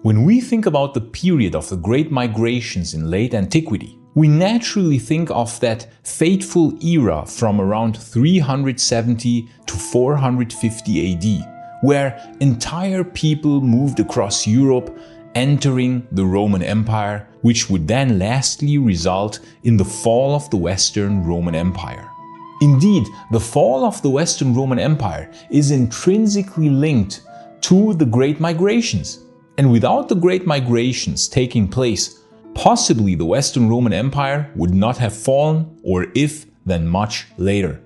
When we think about the period of the Great Migrations in late antiquity, we naturally think of that fateful era from around 370 to 450 AD, where entire people moved across Europe, entering the Roman Empire, which would then lastly result in the fall of the Western Roman Empire. Indeed, the fall of the Western Roman Empire is intrinsically linked to the Great Migrations. And without the Great Migrations taking place, possibly the Western Roman Empire would not have fallen, or if, then much later.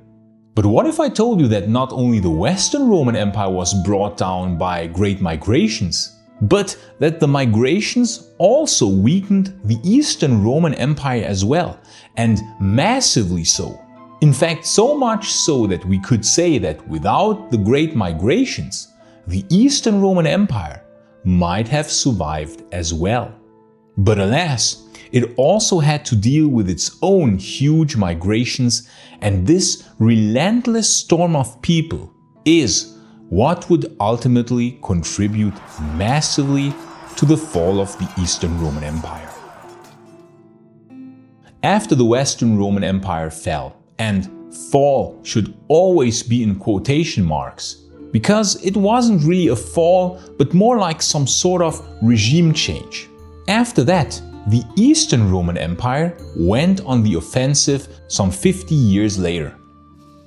But what if I told you that not only the Western Roman Empire was brought down by Great Migrations, but that the migrations also weakened the Eastern Roman Empire as well, and massively so. In fact, so much so that we could say that without the Great Migrations, the Eastern Roman Empire might have survived as well. But alas, it also had to deal with its own huge migrations, and this relentless storm of people is what would ultimately contribute massively to the fall of the Eastern Roman Empire. After the Western Roman Empire fell, and fall should always be in quotation marks, because it wasn't really a fall, but more like some sort of regime change. After that, the Eastern Roman Empire went on the offensive some 50 years later.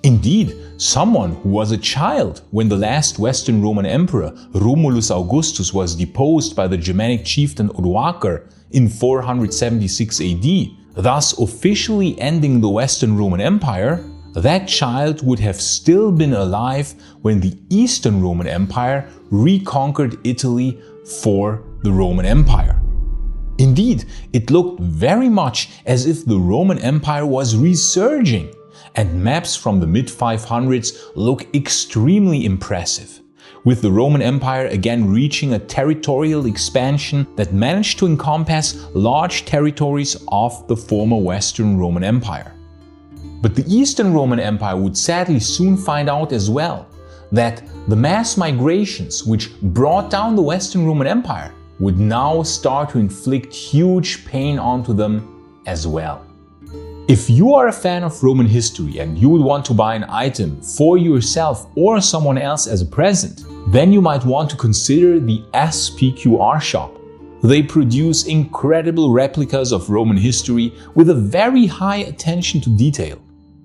Indeed, someone who was a child when the last Western Roman Emperor Romulus Augustus was deposed by the Germanic chieftain Odoacer in 476 AD, thus officially ending the Western Roman Empire, that child would have still been alive when the Eastern Roman Empire reconquered Italy for the Roman Empire. Indeed, it looked very much as if the Roman Empire was resurging, and maps from the mid-500s look extremely impressive, with the Roman Empire again reaching a territorial expansion that managed to encompass large territories of the former Western Roman Empire. But the Eastern Roman Empire would sadly soon find out as well that the mass migrations which brought down the Western Roman Empire would now start to inflict huge pain onto them as well. If you are a fan of Roman history and you would want to buy an item for yourself or someone else as a present, then you might want to consider the SPQR Shop. They produce incredible replicas of Roman history with a very high attention to detail.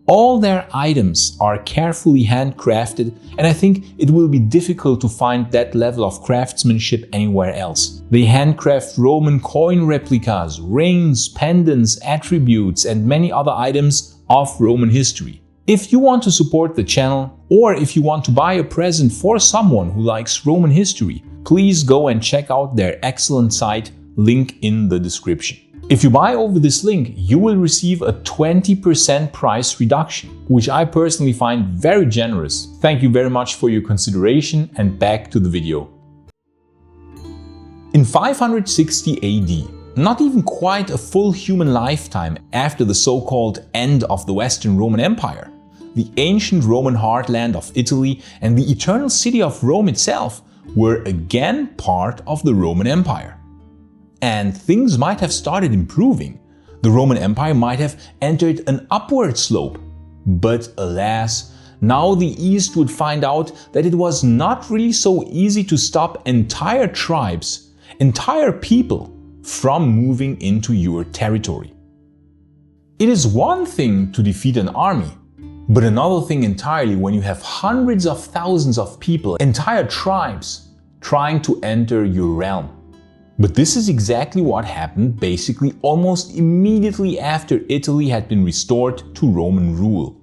All their items are carefully handcrafted, and I think it will be difficult to find that level of craftsmanship anywhere else. They handcraft Roman coin replicas, rings, pendants, attributes, and many other items of Roman history. If you want to support the channel, or if you want to buy a present for someone who likes Roman history, please go and check out their excellent site, link in the description. If you buy over this link, you will receive a 20% price reduction, which I personally find very generous. Thank you very much for your consideration, and back to the video. In 560 AD, not even quite a full human lifetime after the so-called end of the Western Roman Empire, the ancient Roman heartland of Italy and the eternal city of Rome itself were again part of the Roman Empire. And things might have started improving. The Roman Empire might have entered an upward slope. But alas, now the East would find out that it was not really so easy to stop entire tribes, entire people, from moving into your territory. It is one thing to defeat an army, but another thing entirely when you have hundreds of thousands of people, entire tribes, trying to enter your realm. But this is exactly what happened basically almost immediately after Italy had been restored to Roman rule.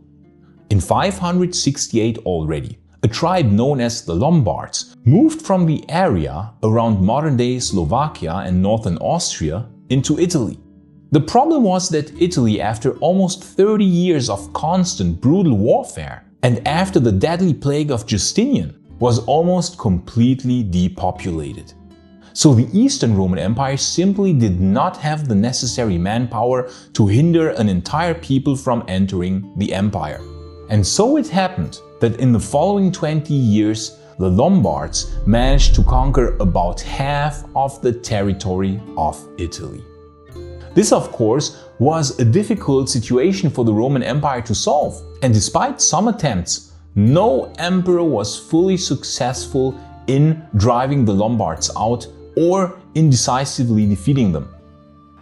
In 568 already, a tribe known as the Lombards moved from the area around modern-day Slovakia and northern Austria into Italy. The problem was that Italy, after almost 30 years of constant brutal warfare, and after the deadly plague of Justinian, was almost completely depopulated. So the Eastern Roman Empire simply did not have the necessary manpower to hinder an entire people from entering the empire. And so it happened that in the following 20 years, the Lombards managed to conquer about half of the territory of Italy. This, of course, was a difficult situation for the Roman Empire to solve, and despite some attempts, no emperor was fully successful in driving the Lombards out or in decisively defeating them.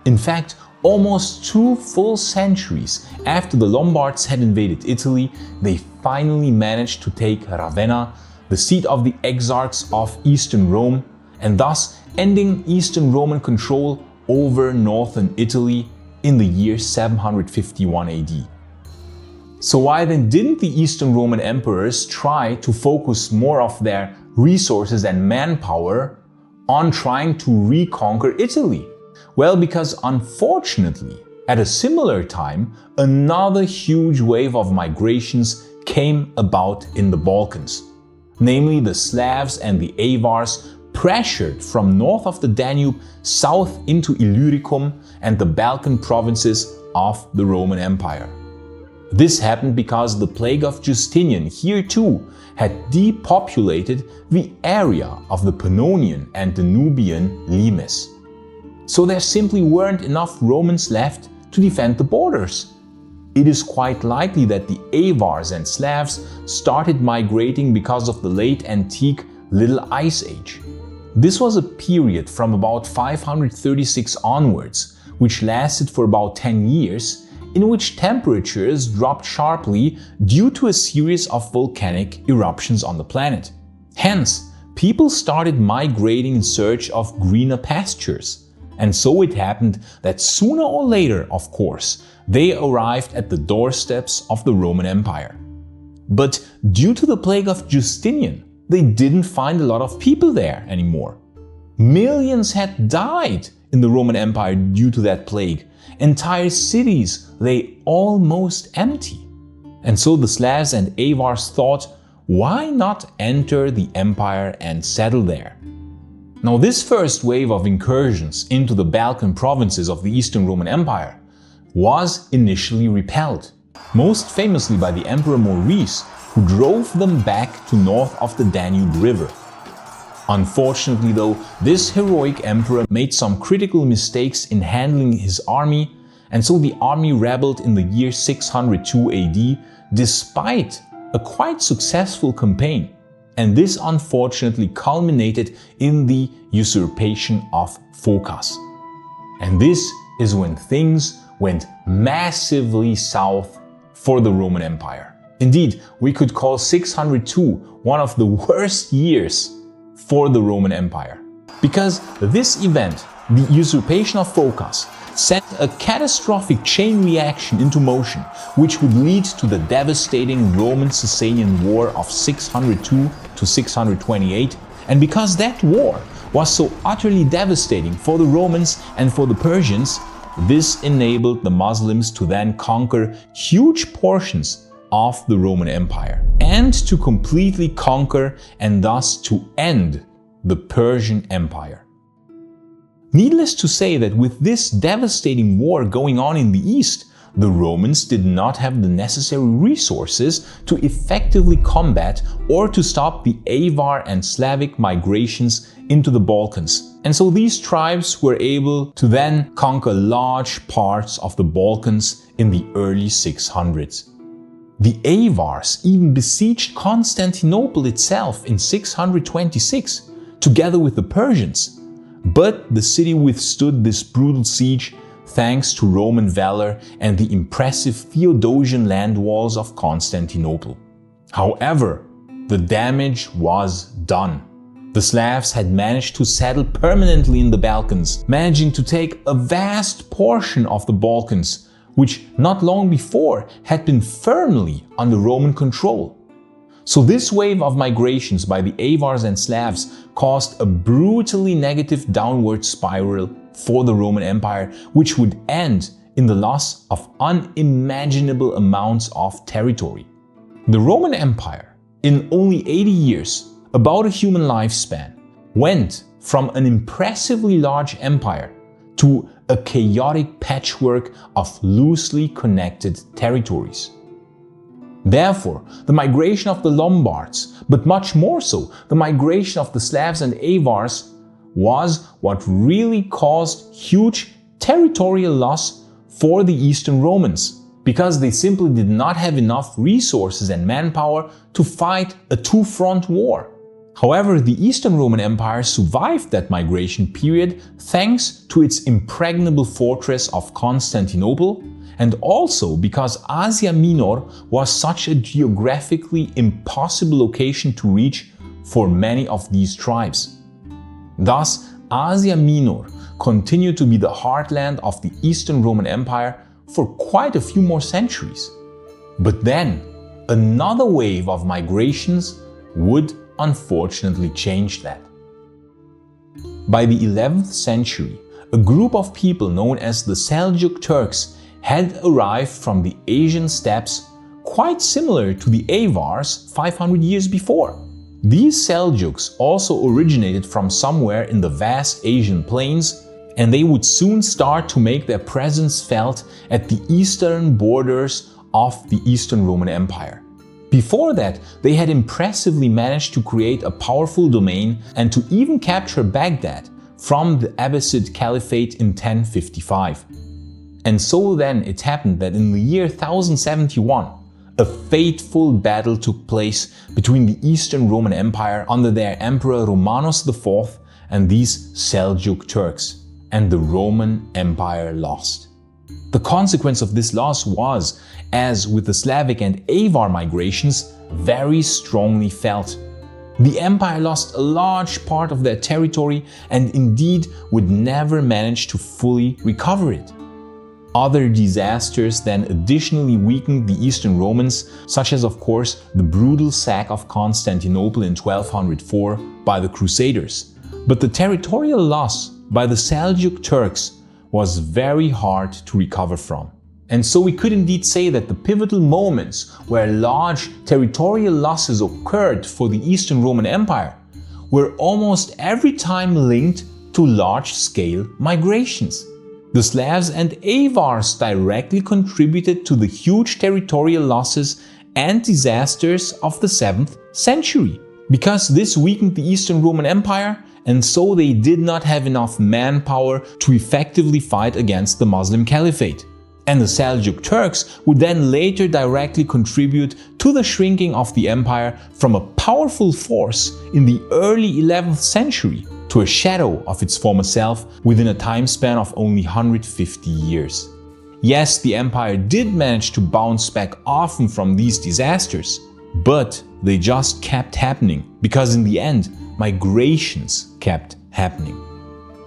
In fact, almost 2 full centuries after the Lombards had invaded Italy, they finally managed to take Ravenna, the seat of the exarchs of Eastern Rome, and thus ending Eastern Roman control over northern Italy in the year 751 AD. So why then didn't the Eastern Roman emperors try to focus more of their resources and manpower on trying to reconquer Italy? Well, because unfortunately, at a similar time, another huge wave of migrations came about in the Balkans. Namely, the Slavs and the Avars pressured from north of the Danube south into Illyricum and the Balkan provinces of the Roman Empire. This happened because the plague of Justinian here too had depopulated the area of the Pannonian and Danubian limes. So there simply weren't enough Romans left to defend the borders. It is quite likely that the Avars and Slavs started migrating because of the late antique Little Ice Age. This was a period from about 536 onwards, which lasted for about 10 years, in which temperatures dropped sharply due to a series of volcanic eruptions on the planet. Hence, people started migrating in search of greener pastures. And so it happened that sooner or later, of course, they arrived at the doorsteps of the Roman Empire. But due to the plague of Justinian, they didn't find a lot of people there anymore. Millions had died in the Roman Empire due to that plague. Entire cities lay almost empty. And so the Slavs and Avars thought, why not enter the empire and settle there? Now, this first wave of incursions into the Balkan provinces of the Eastern Roman Empire was initially repelled, most famously by the Emperor Maurice, who drove them back to north of the Danube River. Unfortunately though, this heroic emperor made some critical mistakes in handling his army, and so the army rebelled in the year 602 AD despite a quite successful campaign. And this unfortunately culminated in the usurpation of Phocas. And this is when things went massively south for the Roman Empire. Indeed, we could call 602 one of the worst years for the Roman Empire. Because this event, the usurpation of Phocas, set a catastrophic chain reaction into motion, which would lead to the devastating Roman-Sasanian War of 602 to 628, and because that war was so utterly devastating for the Romans and for the Persians, this enabled the Muslims to then conquer huge portions of the Roman Empire, and to completely conquer and thus to end the Persian Empire. Needless to say that with this devastating war going on in the East, the Romans did not have the necessary resources to effectively combat or to stop the Avar and Slavic migrations into the Balkans. And so these tribes were able to then conquer large parts of the Balkans in the early 600s. The Avars even besieged Constantinople itself in 626, together with the Persians. But the city withstood this brutal siege thanks to Roman valor and the impressive Theodosian land walls of Constantinople. However, the damage was done. The Slavs had managed to settle permanently in the Balkans, managing to take a vast portion of the Balkans, which not long before had been firmly under Roman control. So this wave of migrations by the Avars and Slavs caused a brutally negative downward spiral for the Roman Empire, which would end in the loss of unimaginable amounts of territory. The Roman Empire, in only 80 years, about a human lifespan, went from an impressively large empire to a chaotic patchwork of loosely connected territories. Therefore, the migration of the Lombards, but much more so, the migration of the Slavs and Avars, was what really caused huge territorial loss for the Eastern Romans, because they simply did not have enough resources and manpower to fight a two-front war. However, the Eastern Roman Empire survived that migration period thanks to its impregnable fortress of Constantinople, and also because Asia Minor was such a geographically impossible location to reach for many of these tribes. Thus, Asia Minor continued to be the heartland of the Eastern Roman Empire for quite a few more centuries. But then, another wave of migrations would unfortunately change that. By the 11th century, a group of people known as the Seljuk Turks had arrived from the Asian steppes, quite similar to the Avars 500 years before. These Seljuks also originated from somewhere in the vast Asian plains, and they would soon start to make their presence felt at the eastern borders of the Eastern Roman Empire. Before that, they had impressively managed to create a powerful domain and to even capture Baghdad from the Abbasid Caliphate in 1055. And so then it happened that in the year 1071, a fateful battle took place between the Eastern Roman Empire under their Emperor Romanos IV and these Seljuk Turks, and the Roman Empire lost. The consequence of this loss was, as with the Slavic and Avar migrations, very strongly felt. The empire lost a large part of their territory and indeed would never manage to fully recover it. Other disasters then additionally weakened the Eastern Romans, such as of course the brutal sack of Constantinople in 1204 by the Crusaders. But the territorial loss by the Seljuk Turks was very hard to recover from. And so we could indeed say that the pivotal moments where large territorial losses occurred for the Eastern Roman Empire were almost every time linked to large-scale migrations. The Slavs and Avars directly contributed to the huge territorial losses and disasters of the 7th century, because this weakened the Eastern Roman Empire, and so they did not have enough manpower to effectively fight against the Muslim Caliphate. And the Seljuk Turks would then later directly contribute to the shrinking of the empire from a powerful force in the early 11th century to a shadow of its former self within a time span of only 150 years. Yes, the empire did manage to bounce back often from these disasters, but they just kept happening because in the end, migrations kept happening.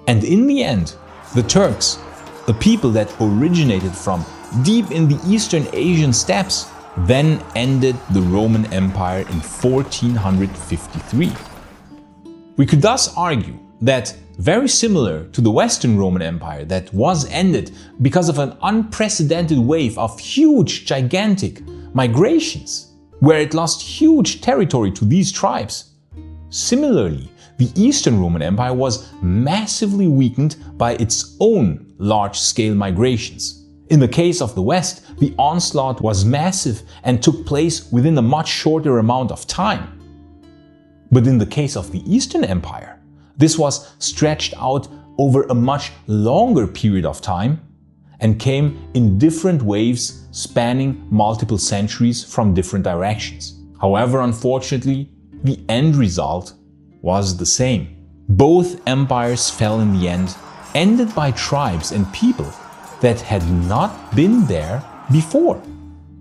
And in the end, the Turks, a people that originated from deep in the Eastern Asian steppes, then ended the Roman Empire in 1453. We could thus argue that, very similar to the Western Roman Empire that was ended because of an unprecedented wave of huge, gigantic migrations, where it lost huge territory to these tribes, similarly, the Eastern Roman Empire was massively weakened by its own large-scale migrations. In the case of the West, the onslaught was massive and took place within a much shorter amount of time. But in the case of the Eastern Empire, this was stretched out over a much longer period of time and came in different waves spanning multiple centuries from different directions. However, unfortunately, the end result was the same. Both empires fell in the end, ended by tribes and people that had not been there before.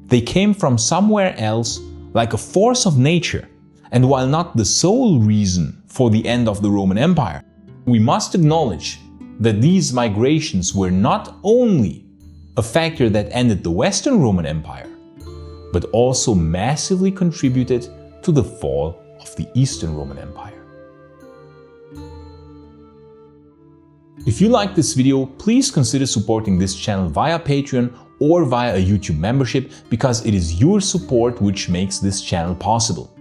They came from somewhere else like a force of nature. And while not the sole reason for the end of the Roman Empire, we must acknowledge that these migrations were not only a factor that ended the Western Roman Empire, but also massively contributed to the fall of the Eastern Roman Empire. If you like this video, please consider supporting this channel via Patreon or via a YouTube membership, because it is your support which makes this channel possible.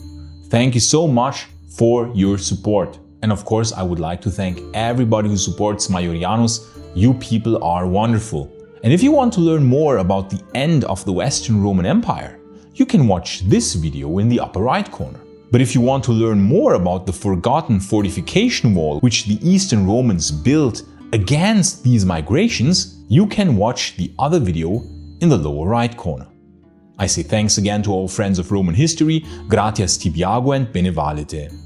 Thank you so much for your support. And of course, I would like to thank everybody who supports Maiorianus. You people are wonderful. And if you want to learn more about the end of the Western Roman Empire, you can watch this video in the upper right corner. But if you want to learn more about the forgotten fortification wall which the Eastern Romans built against these migrations, you can watch the other video in the lower right corner. I say thanks again to all friends of Roman history, gratias tibiago and bene valete.